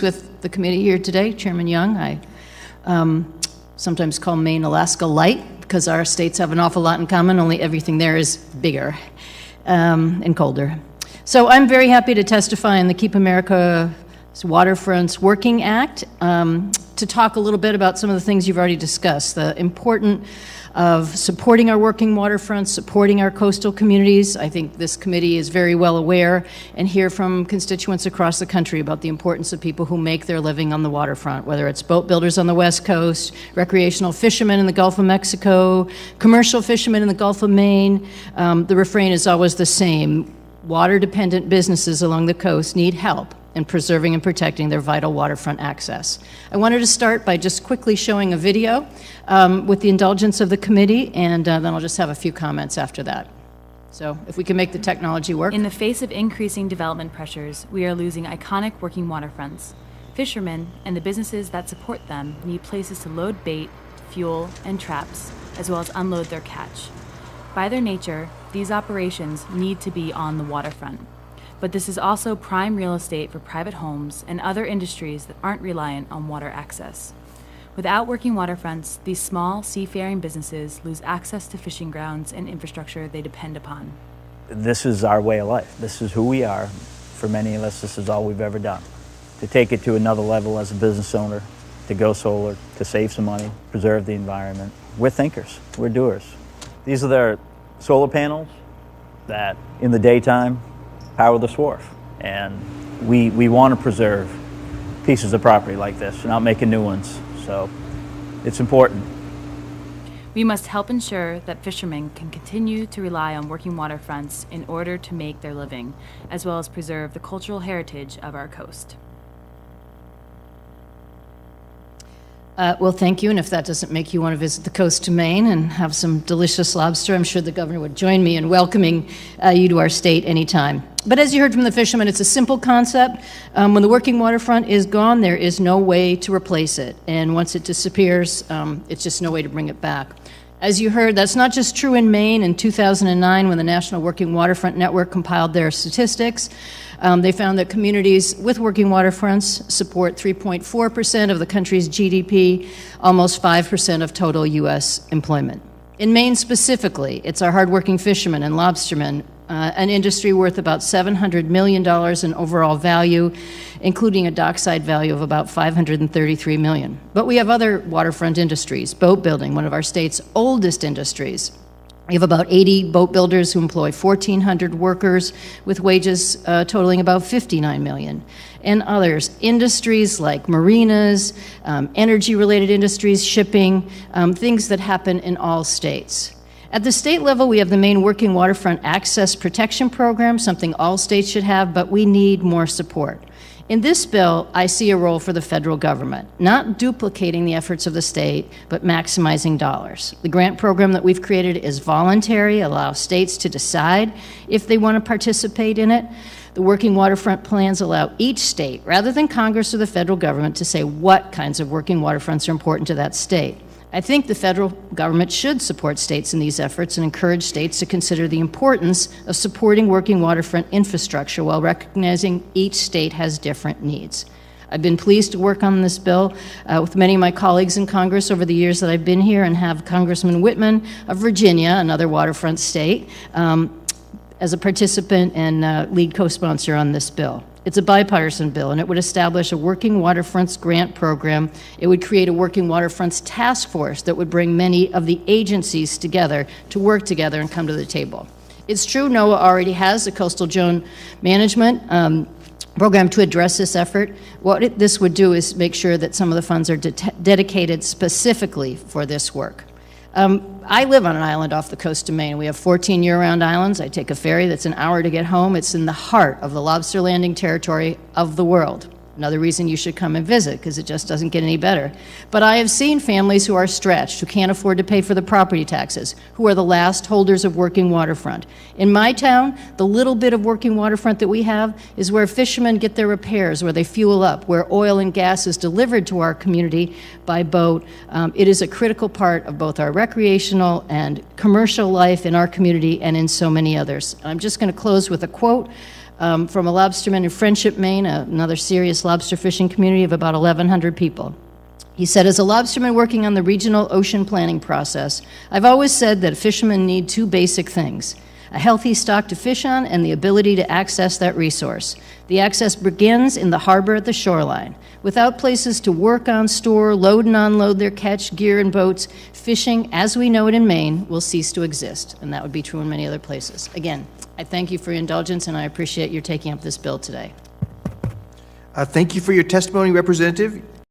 with the committee here today, Chairman Young. I sometimes call Maine Alaska light because our states have an awful lot in common, only everything there is bigger and colder. So I'm very happy to testify in the Keep America's Waterfronts Working Act to talk a little bit about some of the things you've already discussed, the importance of supporting our working waterfronts, supporting our coastal communities. I think this committee is very well aware and hear from constituents across the country about the importance of people who make their living on the waterfront, whether it's boat builders on the West Coast, recreational fishermen in the Gulf of Mexico, commercial fishermen in the Gulf of Maine. The refrain is always the same. Water-dependent businesses along the coast need help in preserving and protecting their vital waterfront access. I wanted to start by just quickly showing a video with the indulgence of the committee, and then I'll just have a few comments after that. So if we can make the technology work. In the face of increasing development pressures, we are losing iconic working waterfronts. Fishermen and the businesses that support them need places to load bait, fuel, and traps, as well as unload their catch. By their nature, these operations need to be on the waterfront. But this is also prime real estate for private homes and other industries that aren't reliant on water access. Without working waterfronts, these small seafaring businesses lose access to fishing grounds and infrastructure they depend upon. This is our way of life. This is who we are. For many of us, this is all we've ever done. To take it to another level as a business owner, to go solar, to save some money, preserve the environment. We're thinkers, we're doers. These are their solar panels that in the daytime power this wharf, and we want to preserve pieces of property like this, not making new ones, so it's important. We must help ensure that fishermen can continue to rely on working waterfronts in order to make their living, as well as preserve the cultural heritage of our coast. Well, thank you, and if that doesn't make you want to visit the coast of Maine and have some delicious lobster, I'm sure the governor would join me in welcoming you to our state anytime. But as you heard from the fishermen, it's a simple concept. When the working waterfront is gone, there is no way to replace it, and once it disappears, it's just no way to bring it back. As you heard, that's not just true in Maine. In 2009, when the National Working Waterfront Network compiled their statistics, they found that communities with working waterfronts support 3.4% of the country's GDP, almost 5% of total U.S. employment. In Maine specifically, it's our hardworking fishermen and lobstermen, an industry worth about $700 million in overall value, including a dockside value of about $533 million. But we have other waterfront industries, boat building, one of our state's oldest industries. We have about 80 boat builders who employ 1,400 workers with wages totaling about $59 million. And others, industries like marinas, energy-related industries, shipping, things that happen in all states. At the state level, we have the Maine Working Waterfront Access Protection Program, something all states should have, but we need more support. In this bill, I see a role for the federal government, not duplicating the efforts of the state, but maximizing dollars. The grant program that we've created is voluntary, allows states to decide if they want to participate in it. The working waterfront plans allow each state, rather than Congress or the federal government, to say what kinds of working waterfronts are important to that state. I think the federal government should support states in these efforts and encourage states to consider the importance of supporting working waterfront infrastructure while recognizing each state has different needs. I've been pleased to work on this bill with many of my colleagues in Congress over the years that I've been here, and have Congressman Whitman of Virginia, another waterfront state, as a participant and lead co-sponsor on this bill. It's a bipartisan bill, and it would establish a working waterfronts grant program. It would create a working waterfronts task force that would bring many of the agencies together to work together and come to the table. It's true NOAA already has a coastal zone management program to address this effort. What this would do is make sure that some of the funds are dedicated specifically for this work. I live on an island off the coast of Maine. We have 14 year-round islands. I take a ferry that's an hour to get home. It's in the heart of the lobster landing territory of the world. Another reason you should come and visit, because it just doesn't get any better. But I have seen families who are stretched, who can't afford to pay for the property taxes, who are the last holders of working waterfront. In my town, the little bit of working waterfront that we have is where fishermen get their repairs, where they fuel up, where oil and gas is delivered to our community by boat. It is a critical part of both our recreational and commercial life in our community and in so many others. I'm just going to close with a quote from a lobsterman in Friendship, Maine, another serious lobster fishing community of about 1,100 people. He said, as a lobsterman working on the regional ocean planning process, I've always said that fishermen need two basic things: a healthy stock to fish on and the ability to access that resource. The access begins in the harbor at the shoreline. Without places to work on, store, load and unload their catch, gear, and boats, fishing, as we know it in Maine, will cease to exist, and that would be true in many other places. Again, I thank you for your indulgence, and I appreciate your taking up this bill today. Thank you for your testimony, Representative.